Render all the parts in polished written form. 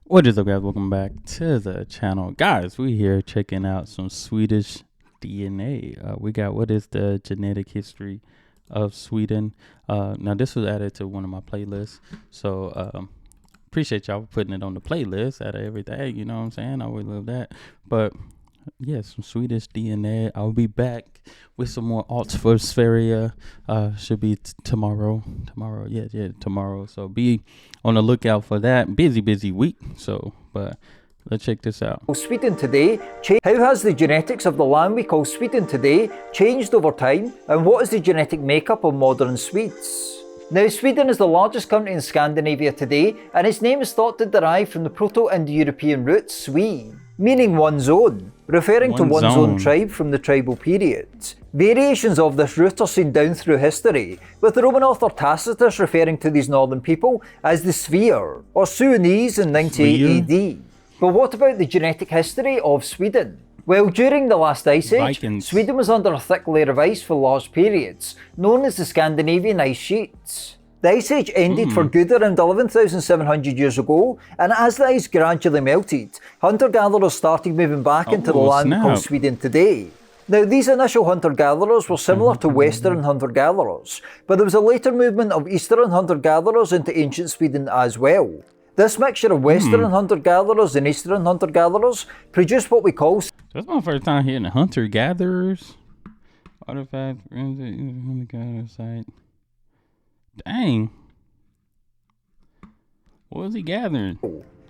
What is up, guys? Welcome back to the channel. Guys, we here checking out some Swedish DNA. We got what is the genetic history of Sweden. Now, this was added to one of my playlists. So, appreciate y'all putting it on the playlist out of everything. You know what I'm saying? I always love that. But, yeah, some Swedish DNA. I'll be back with some more alts for Sverige. Should be tomorrow. Tomorrow. So be on the lookout for that. Busy week. So, but let's check this out. Sweden today. How has the genetics of the land we call Sweden today changed over time, and what is the genetic makeup of modern Swedes? Now, Sweden is the largest country in Scandinavia today, and its name is thought to derive from the Proto-Indo-European root Swe, meaning one's own, referring to one's own tribe from the tribal period. Variations of this root are seen down through history, with the Roman author Tacitus referring to these northern people as the Sveer, or Suanese in 98 AD. But what about the genetic history of Sweden? Well, during the last ice age, Sweden was under a thick layer of ice for large periods, known as the Scandinavian ice sheets. The ice age ended for good around 11,700 years ago, and as the ice gradually melted, hunter-gatherers started moving back into the land called Sweden today. Now, these initial hunter-gatherers were similar to Western hunter-gatherers, but there was a later movement of Eastern hunter-gatherers into ancient Sweden as well. This mixture of Western hunter-gatherers and Eastern hunter-gatherers produced what we call... That's my first time hearing hunter-gatherers. Artifact, hunter-gatherer site. Dang. What was he gathering?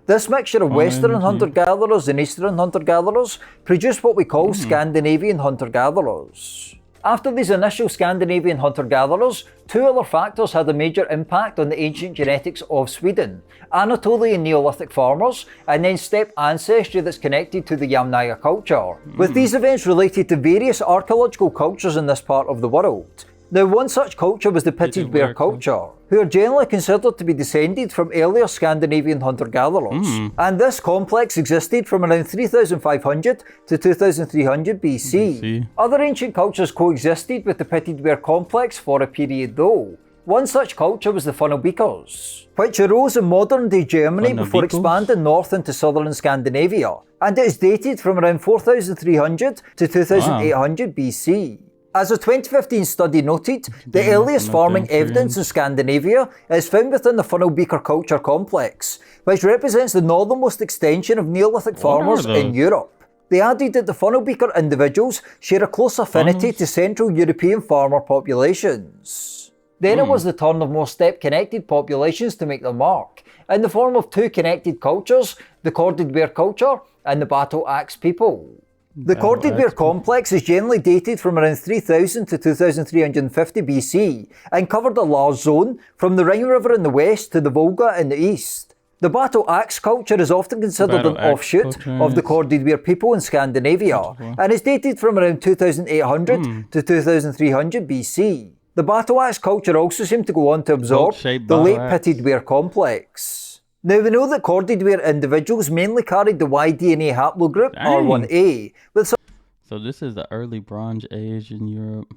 This mixture of Western hunter-gatherers and Eastern hunter-gatherers produced what we call Scandinavian hunter-gatherers. After these initial Scandinavian hunter-gatherers, two other factors had a major impact on the ancient genetics of Sweden: Anatolian Neolithic farmers, and then steppe ancestry that's connected to the Yamnaya culture, with these events related to various archaeological cultures in this part of the world. Now, one such culture was the pitted bear culture, who are generally considered to be descended from earlier Scandinavian hunter-gatherers. And this complex existed from around 3,500 to 2,300 BC. Other ancient cultures coexisted with the pitted bear complex for a period though. One such culture was the Funnelbeakers, which arose in modern-day Germany before expanding north into southern Scandinavia, and it is dated from around 4,300 to 2,800 BC. As a 2015 study noted, the earliest farming evidence in Scandinavia is found within the Funnelbeaker culture complex, which represents the northernmost extension of Neolithic farmers in Europe. They added that the Funnelbeaker individuals share a close affinity to Central European farmer populations. Then it was the turn of more steppe-connected populations to make their mark, in the form of two connected cultures, the corded bear culture and the battle axe people. The corded bear complex is generally dated from around 3000 to 2350 BC and covered a large zone from the Rhine River in the west to the Volga in the east. The battle axe culture is often considered an offshoot of the corded bear people in Scandinavia and is dated from around 2800 to 2300 BC. The battle axe culture also seemed to go on to absorb the late pitted bear complex. Now, we know that corded bear individuals mainly carried the Y-DNA haplogroup R1A. So this is the early Bronze Age in Europe.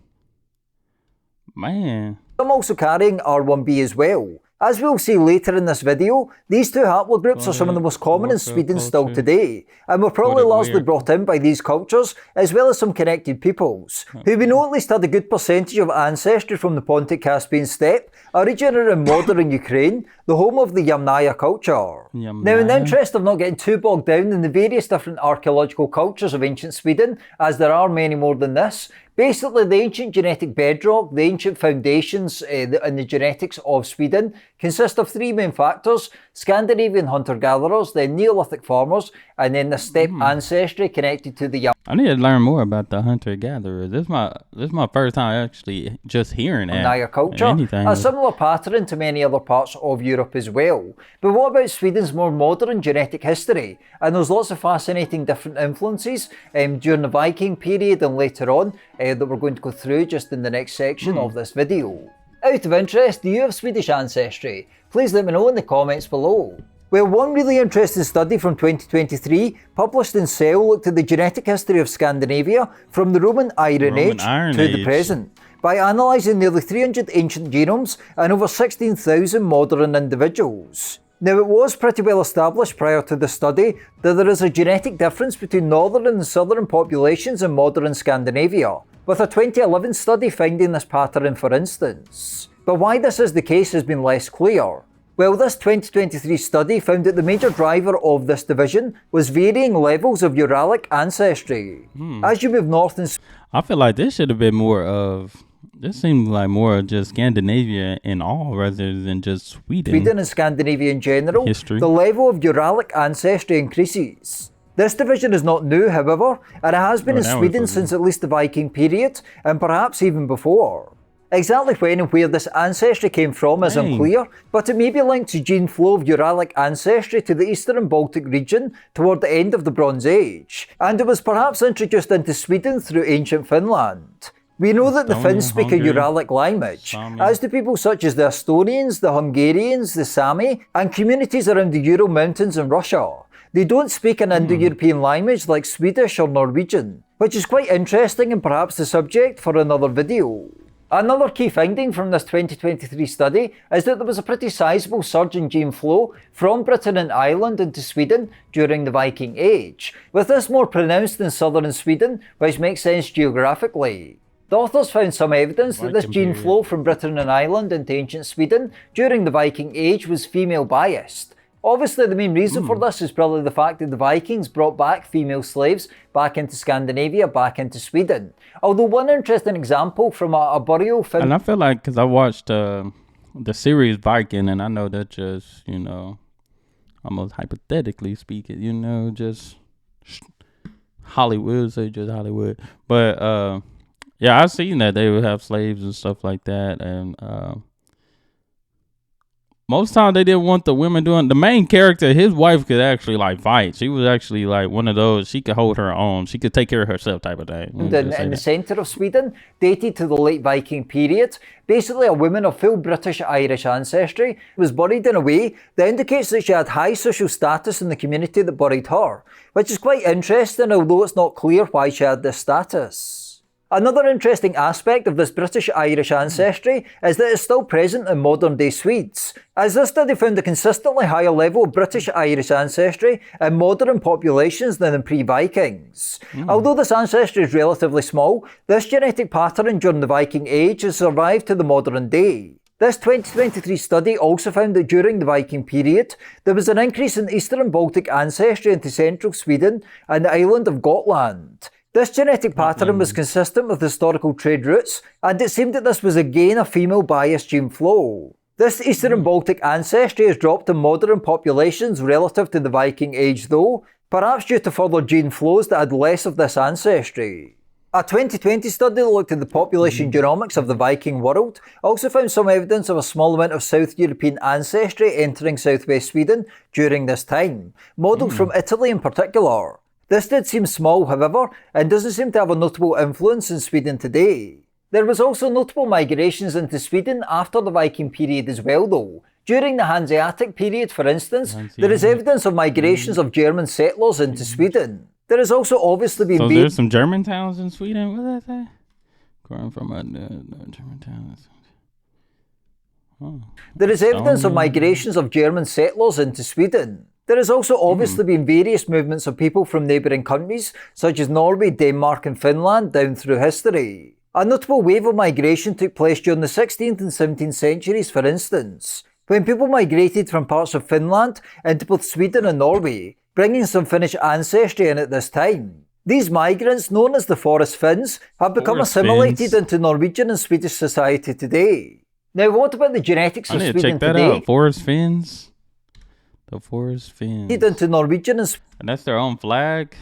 Man. Some also carrying R1B as well. As we'll see later in this video, these two haplogroups are some of the most common in Sweden still today, and were probably largely brought in by these cultures, as well as some connected peoples, who we know at least had a good percentage of ancestry from the Pontic-Caspian steppe, a region around modern Ukraine, the home of the Yamnaya culture. Now, in the interest of not getting too bogged down in the various different archaeological cultures of ancient Sweden, as there are many more than this, basically the ancient genetic bedrock, the ancient foundations and the genetics of Sweden consist of three main factors: Scandinavian hunter-gatherers, then Neolithic farmers, and then the steppe ancestry connected to the I need to learn more about the hunter-gatherers. This is my first time actually just hearing that. Yamnaya culture, a similar pattern to many other parts of Europe as well. But what about Sweden's more modern genetic history? And there's lots of fascinating different influences during the Viking period and later on that we're going to go through just in the next section of this video. Out of interest, do you have Swedish ancestry? Please let me know in the comments below. Well, one really interesting study from 2023, published in Cell, looked at the genetic history of Scandinavia from the Roman Iron Age to the present, by analysing nearly 300 ancient genomes and over 16,000 modern individuals. Now, it was pretty well established prior to the study that there is a genetic difference between northern and southern populations in modern Scandinavia, with a 2011 study finding this pattern for instance. But why this is the case has been less clear. Well, this 2023 study found that the major driver of this division was varying levels of Uralic ancestry. As you move north in I feel like this should have been more of, this seemed like more of just Scandinavia in all rather than just Sweden and Scandinavia in general, history, the level of Uralic ancestry increases. This division is not new, however, and it has been in Sweden since at least the Viking period, and perhaps even before. Exactly when and where this ancestry came from is unclear, but it may be linked to gene flow of Uralic ancestry to the Eastern Baltic region toward the end of the Bronze Age, and it was perhaps introduced into Sweden through ancient Finland. We know that the Finns speak a Uralic language, as do people such as the Estonians, the Hungarians, the Sami, and communities around the Ural Mountains in Russia. They don't speak an Indo-European language like Swedish or Norwegian, which is quite interesting and perhaps the subject for another video. Another key finding from this 2023 study is that there was a pretty sizable surge in gene flow from Britain and Ireland into Sweden during the Viking Age, with this more pronounced in southern Sweden, which makes sense geographically. The authors found some evidence that this gene flow from Britain and Ireland into ancient Sweden during the Viking Age was female biased. Obviously, the main reason for this is probably the fact that the Vikings brought back female slaves back into Scandinavia, back into Sweden. Although one interesting example from a burial found... And I feel like, because I watched the series Viking, and I know that just, you know, almost hypothetically speaking, just Hollywood, say just Hollywood. But, yeah, I've seen that they would have slaves and stuff like that, and most times they didn't want the women doing. The main character, his wife could actually like fight. She was actually like one of those. She could hold her own. She could take care of herself, type of thing. In the centre of Sweden, dated to the late Viking period, basically a woman of full British-Irish ancestry was buried in a way that indicates that she had high social status in the community that buried her, which is quite interesting, although it's not clear why she had this status. Another interesting aspect of this British-Irish ancestry is that it's still present in modern-day Swedes, as this study found a consistently higher level of British-Irish ancestry in modern populations than in pre-Vikings. Although this ancestry is relatively small, this genetic pattern during the Viking Age has survived to the modern day. This 2023 study also found that during the Viking period, there was an increase in Eastern Baltic ancestry into central Sweden and the island of Gotland. This genetic pattern was consistent with historical trade routes, and it seemed that this was again a female-biased gene flow. This Eastern Baltic ancestry has dropped in modern populations relative to the Viking Age though, perhaps due to further gene flows that had less of this ancestry. A 2020 study that looked at the population genomics of the Viking world also found some evidence of a small amount of South European ancestry entering southwest Sweden during this time, modelled from Italy in particular. This did seem small, however, and doesn't seem to have a notable influence in Sweden today. There was also notable migrations into Sweden after the Viking period as well though. During the Hanseatic period, for instance, there is evidence of migrations of German settlers into Sweden. There has also obviously been... So there's some German towns in Sweden? What did I say? Growing from a German town. There is evidence of migrations of German settlers into Sweden. There has also obviously been various movements of people from neighbouring countries, such as Norway, Denmark and Finland, down through history. A notable wave of migration took place during the 16th and 17th centuries, for instance, when people migrated from parts of Finland into both Sweden and Norway, bringing some Finnish ancestry in at this time. These migrants, known as the Forest Finns, have become assimilated into Norwegian and Swedish society today. Now, what about the genetics of Sweden check that today? Out. Forest Finns. The Forest Finns. Into Norwegian and that's their own flag.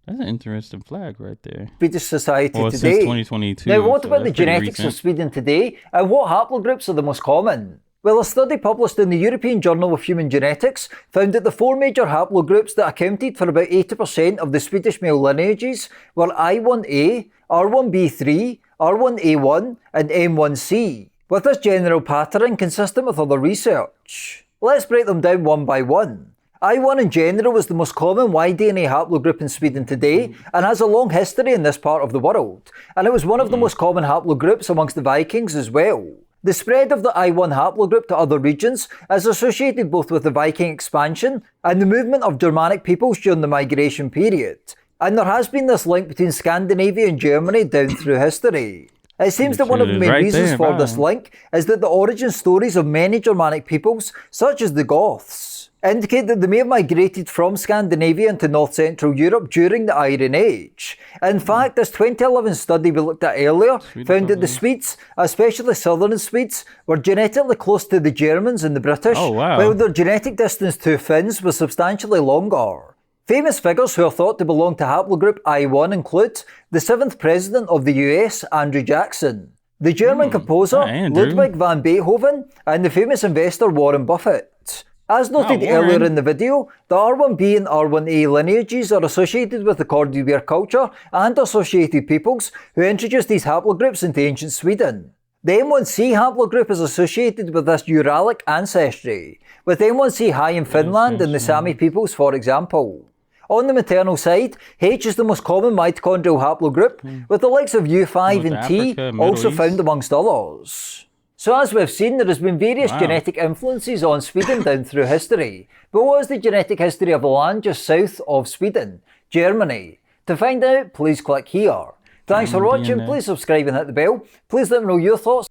That's an interesting flag right there. Swedish society today. Since 2022. Now, what about the genetics of Sweden today, and what haplogroups are the most common? Well, a study published in the European Journal of Human Genetics found that the four major haplogroups that accounted for about 80% of the Swedish male lineages were I1A, R1b3, R1a1, and M1c, with this general pattern consistent with other research. Let's break them down one by one. I1 in general is the most common Y-DNA haplogroup in Sweden today and has a long history in this part of the world, and it was one of the most common haplogroups amongst the Vikings as well. The spread of the I1 haplogroup to other regions is associated both with the Viking expansion and the movement of Germanic peoples during the migration period, and there has been this link between Scandinavia and Germany down through history. It seems that one of the main reasons for this link is that the origin stories of many Germanic peoples, such as the Goths, indicate that they may have migrated from Scandinavia into north-central Europe during the Iron Age. In fact, this 2011 study we looked at earlier found that the Swedes, especially southern Swedes, were genetically close to the Germans and the British, while their genetic distance to Finns was substantially longer. Famous figures who are thought to belong to haplogroup I1 include the 7th President of the US, Andrew Jackson, the German composer Ludwig van Beethoven, and the famous investor Warren Buffett. As noted earlier in the video, the R1b and R1a lineages are associated with the Cordillera culture and associated peoples who introduced these haplogroups into ancient Sweden. The M1c haplogroup is associated with this Uralic ancestry, with M1c high in Finland and the Sami peoples, for example. On the maternal side, H is the most common mitochondrial haplogroup, with the likes of U5 and T also found amongst others. So as we've seen, there has been various genetic influences on Sweden down through history. But what is the genetic history of the land just south of Sweden, Germany? To find out, please click here. Thanks for watching, please subscribe and hit the bell. Please let me know your thoughts.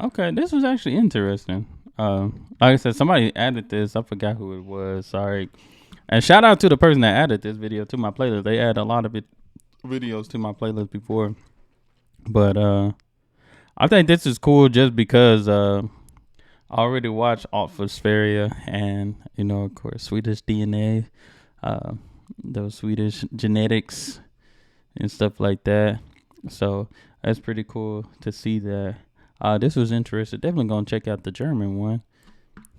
Okay, this was actually interesting. Like I said, somebody added this. I forgot who it was, sorry. And shout out to the person that added this video to my playlist. They add a lot of videos to my playlist before. But I think this is cool just because I already watched Altfospheria and, you know, of course, Swedish DNA, those Swedish genetics and stuff like that. So that's pretty cool to see that. This was interesting. Definitely going to check out the German one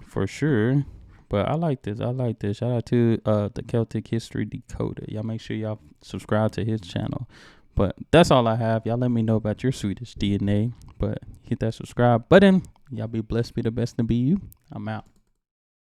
for sure. But I like this. Shout out to the Celtic History Decoder. Y'all make sure y'all subscribe to his channel. But that's all I have. Y'all let me know about your Swedish DNA. But hit that subscribe button. Y'all be blessed, be the best, and be you. I'm out.